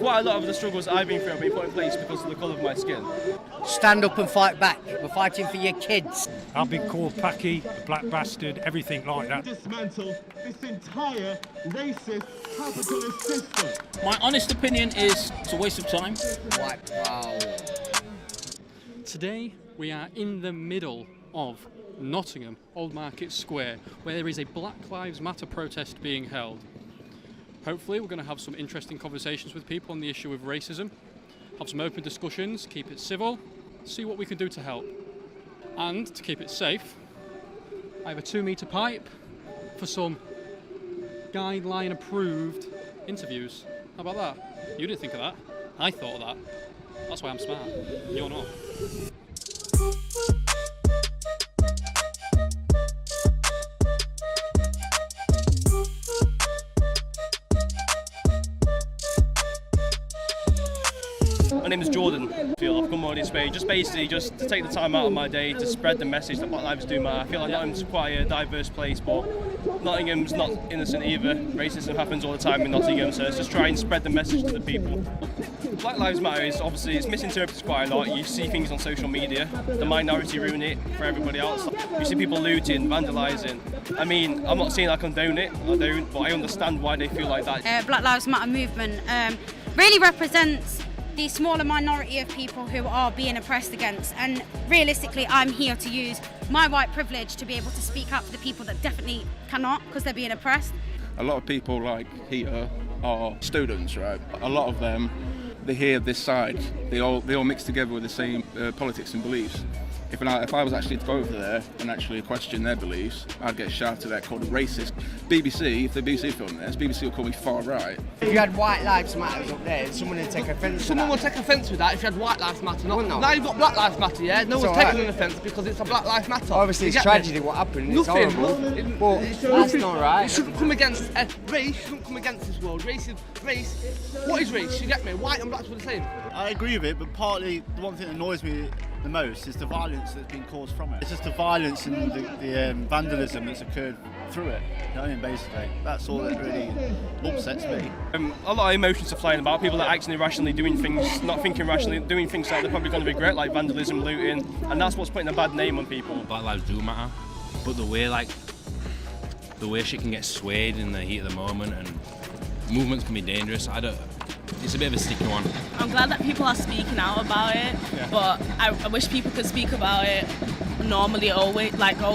quite a lot of the struggles I've been through have been put in place because of the colour of my skin. Stand up and fight back. We're fighting for your kids. I've been called Packy, a black bastard, everything like that. Dismantle this entire racist capitalist system. My honest opinion is it's a waste of time. Wow. Today we are in the middle of Nottingham, Old Market Square, where there is a Black Lives Matter protest being held. Hopefully we're going to have some interesting conversations with people on the issue of racism, have some open discussions, keep it civil, see what we can do to help. And to keep it safe, I have a 2-metre pipe for some guideline approved interviews. How about that? You didn't think of that. I thought of that. That's why I'm smart. You're not. My name is Jordan. I've come all this way just to take the time out of my day to spread the message that Black lives do matter. I feel like Nottingham's quite a diverse place, but Nottingham's not innocent either. Racism happens all the time in Nottingham, so let's just try and spread the message to the people. Black Lives Matter is obviously, it's misinterpreted quite a lot. You see things on social media, the minority ruin it for everybody else. You see people looting, vandalising. I mean, I'm not saying I condone it, I don't, but I understand why they feel like that. Black Lives Matter movement really represents the smaller minority of people who are being oppressed against, and realistically I'm here to use my white privilege to be able to speak up for the people that definitely cannot because they're being oppressed. A lot of people like here are students, right? A lot of them, they hear this side, they all mix together with the same politics and beliefs. If I was actually to go over there and actually question their beliefs, I'd get shouted at, called a racist. BBC, if the BBC filmed this, BBC will call me far right. If you had White Lives Matter up there, someone would take offence. Someone would take offence with that if you had White Lives Matter. Now you've got Black Lives Matter, yeah? No one's taking an offence because it's a Black Lives Matter. Obviously it's tragedy what happened, it's horrible. But that's not right. It shouldn't come against race, shouldn't come against this world. Race, what is race? You get me? White and black's the same. I agree with it, but partly the one thing that annoys me the most is the violence that's been caused from it. It's just the violence and the vandalism that's occurred through it. You know what I mean, basically. That's all that really upsets me. A lot of emotions are flying about, people that are acting irrationally, doing things, not thinking rationally, doing things that they're probably going to regret, like vandalism, looting, and that's what's putting a bad name on people. Black lives do matter, but the way shit can get swayed in the heat of the moment and movements can be dangerous, it's a bit of a sticky one. I'm glad that people are speaking out about it, but I wish people could speak about it normally, always,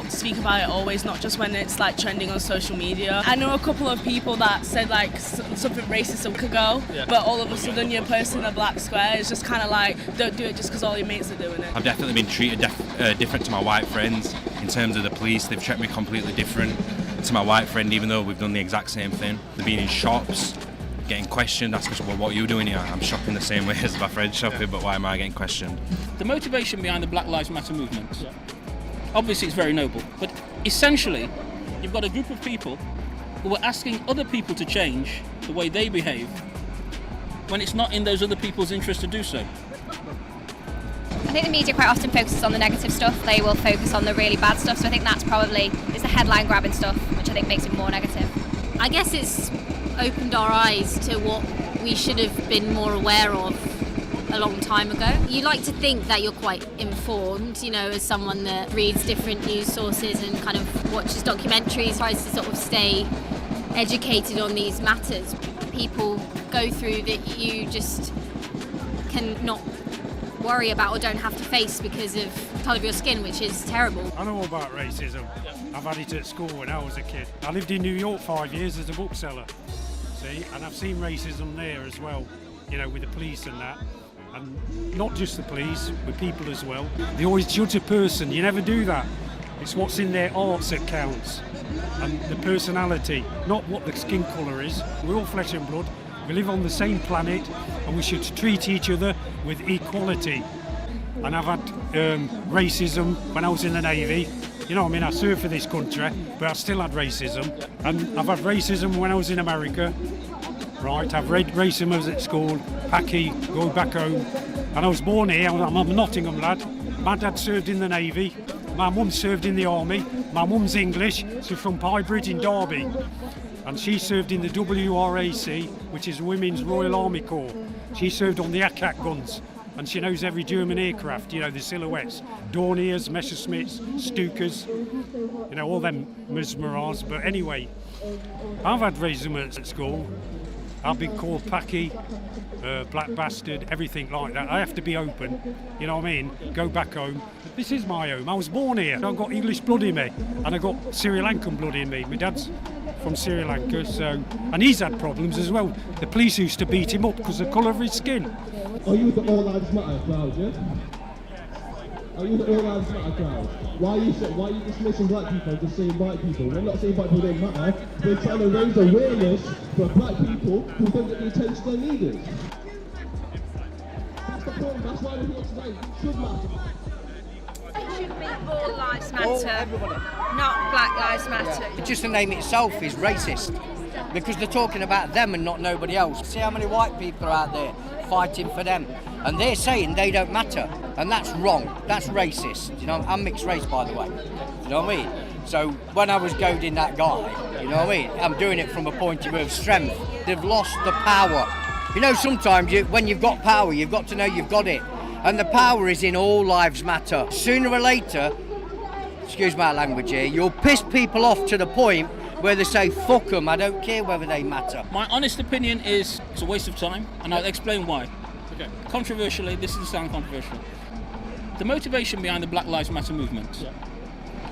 speak about it always, not just when it's like trending on social media. I know a couple of people that said like something racist a week ago, but all of a sudden you're posting a black square. It's just kind of like, don't do it just because all your mates are doing it. I've definitely been treated different to my white friends in terms of the police. They've treated me completely different to my white friend, even though we've done the exact same thing. They've been in shops, getting questioned, asking, well, what are you doing here? I'm shopping the same way as my friend shopping, but why am I getting questioned? The motivation behind the Black Lives Matter movement, obviously it's very noble, but essentially you've got a group of people who are asking other people to change the way they behave when it's not in those other people's interest to do so. I think the media quite often focuses on the negative stuff. They will focus on the really bad stuff, so I think that's probably is the headline grabbing stuff, which I think makes it more negative. I guess it's opened our eyes to what we should have been more aware of a long time ago. You like to think that you're quite informed, you know, as someone that reads different news sources and kind of watches documentaries, tries to sort of stay educated on these matters. People go through that you just can not worry about or don't have to face because of the colour of your skin, which is terrible. I know all about racism. I've had it at school when I was a kid. I lived in New York 5 years as a bookseller, see, and I've seen racism there as well, you know, with the police and that. And not just the police, with people as well. They always judge a person, you never do that. It's what's in their arts that counts, and the personality, not what the skin colour is. We're all flesh and blood, we live on the same planet, and we should treat each other with equality. And I've had racism when I was in the Navy. You know, I mean, I served for this country, but I still had racism. And I've had racism when I was in America. Right, I've read racism as at school, Packy, going back home. And I was born here, I'm a Nottingham lad. My dad served in the Navy, my mum served in the Army, my mum's English, she's from Piebridge in Derby. and she served in the WRAC, which is the Women's Royal Army Corps. She served on the ACAT guns, and she knows every German aircraft, you know, the silhouettes, Dorniers, Messerschmitts, Stukers, you know, all them Mesmerars. But anyway, I've had racism at school. I've been called Packy, black bastard, everything like that. I have to be open, you know what I mean? Go back home. This is my home. I was born here. I've got English blood in me, and I've got Sri Lankan blood in me. My dad's from Sri Lanka, so, and he's had problems as well. The police used to beat him up because of the colour of his skin. Are you the All Lives Matter crowd, yeah? Are you the All Lives Matter crowd? Why are you dismissing black people and just saying white people? We're not saying white people don't matter. We're trying to raise awareness for black people who don't get the attention they needed. That's the point. That's why we're here tonight. It should matter. It should be All Lives Matter, not Black Lives Matter. Yeah. Just the name itself is racist, because they're talking about them and not nobody else. See how many white people are out there fighting for them, and they're saying they don't matter, and that's wrong. That's racist. You know, I'm mixed race, by the way. You know what I mean? So when I was goading that guy, you know what I mean, I'm doing it from a point of view of strength. They've lost the power. You know, sometimes when you've got power, you've got to know you've got it. And the power is in All Lives Matter. Sooner or later, excuse my language here, you'll piss people off to the point where they say, fuck them, I don't care whether they matter. My honest opinion is it's a waste of time, and I'll explain why. Okay. Controversially, this doesn't sound controversial. The motivation behind the Black Lives Matter movement,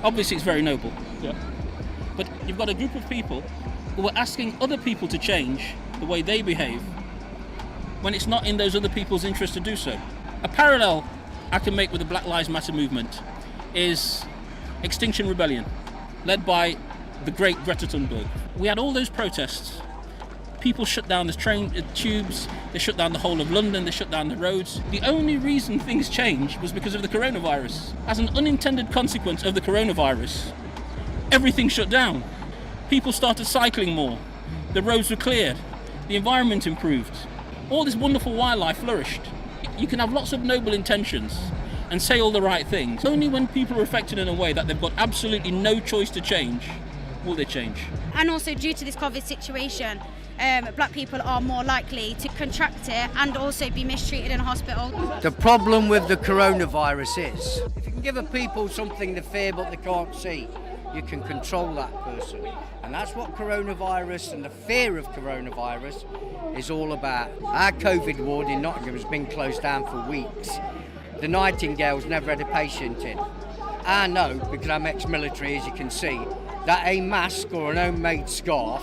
obviously it's very noble. But you've got a group of people who are asking other people to change the way they behave when it's not in those other people's interest to do so. A parallel I can make with the Black Lives Matter movement is Extinction Rebellion, led by the great Greta Thunberg. We had all those protests. People shut down the train tubes, they shut down the whole of London, they shut down the roads. The only reason things changed was because of the coronavirus. As an unintended consequence of the coronavirus, everything shut down. People started cycling more, the roads were cleared, the environment improved. All this wonderful wildlife flourished. You can have lots of noble intentions and say all the right things. Only when people are affected in a way that they've got absolutely no choice to change will they change. And also due to this COVID situation, black people are more likely to contract it and also be mistreated in a hospital. The problem with the coronavirus is, if you can give a people something to fear but they can't see, you can control that person. And that's what coronavirus and the fear of coronavirus is all about. Our COVID ward in Nottingham has been closed down for weeks. The Nightingale's never had a patient in. I know, because I'm ex-military, as you can see, that a mask or an homemade scarf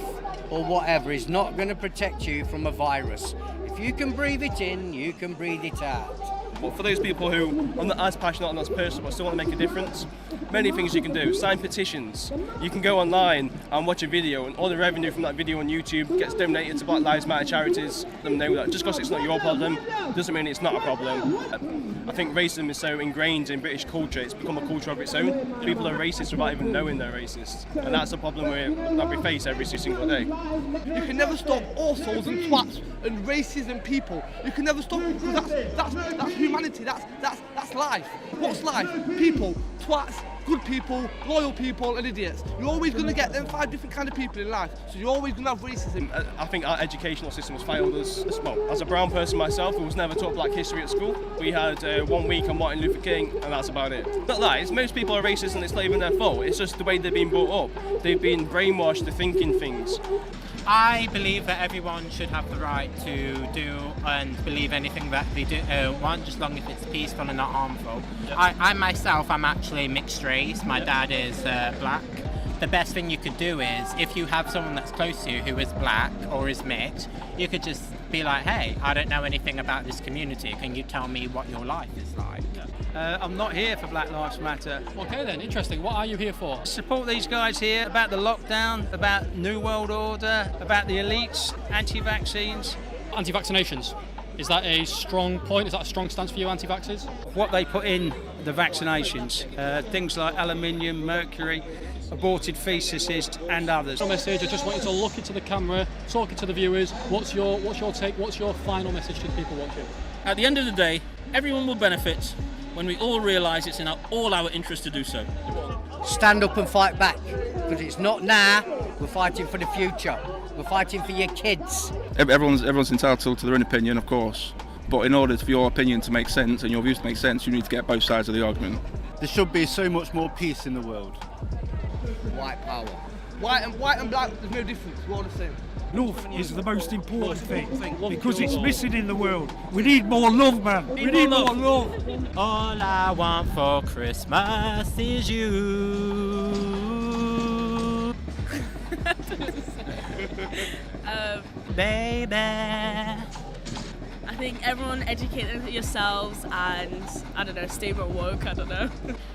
or whatever is not going to protect you from a virus. If you can breathe it in, you can breathe it out. But for those people who are not as passionate and as personal but still want to make a difference, many things you can do. Sign petitions. You can go online and watch a video, and all the revenue from that video on YouTube gets donated to Black Lives Matter charities. Let them know that just because it's not your problem doesn't mean it's not a problem. I think racism is so ingrained in British culture, it's become a culture of its own. People are racist without even knowing they're racist, and that's a problem that we face every single day. You can never stop arseholes and twats and racism people. You can never stop it, because that's humanity, that's life. What's life? People, twats, good people, loyal people and idiots. You're always going to get them 5 different kind of people in life, so you're always going to have racism. I think our educational system has failed us as well. As a brown person myself who was never taught black history at school, we had 1 week on Martin Luther King and that's about it. Not that, it's most people are racist and it's not even their fault, it's just the way they've been brought up. They've been brainwashed to thinking things. I believe that everyone should have the right to do and believe anything that they do want, just long as it's peaceful and not harmful. Yep. I myself, I'm actually mixed race. My dad is black. The best thing you could do is, if you have someone that's close to you who is black or is mixed, you could just be like, hey, I don't know anything about this community. Can you tell me what your life is like? I'm not here for Black Lives Matter. Okay then, interesting. What are you here for? Support these guys here about the lockdown, about New World Order, about the elites, anti-vaccines. Anti-vaccinations. Is that a strong point? Is that a strong stance for you, anti-vaxxers? What they put in the vaccinations, things like aluminium, mercury, aborted fetuses and others. Message, I just want you to look into the camera, talking to the viewers. What's your take? What's your final message to the people watching? At the end of the day, everyone will benefit when we all realise it's in all our interest to do so. Stand up and fight back, because it's not now, We're fighting for the future. We're fighting for your kids. Everyone's entitled to their own opinion, of course. But in order for your opinion to make sense and your views to make sense, you need to get both sides of the argument. There should be so much more peace in the world. White power. White and black, there's no difference. We're all the same. Love is the most important thing because it's missing in the world. We need more love, man. We need more love. All I want for Christmas is you. Baby. I think everyone educate yourselves and, I don't know, stay more woke, I don't know.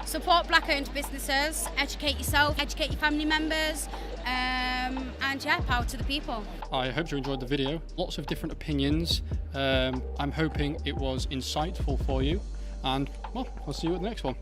Support black-owned businesses, educate yourself, educate your family members, and yeah, power to the people. I hope you enjoyed the video. Lots of different opinions. I'm hoping it was insightful for you. And, well, I'll see you at the next one.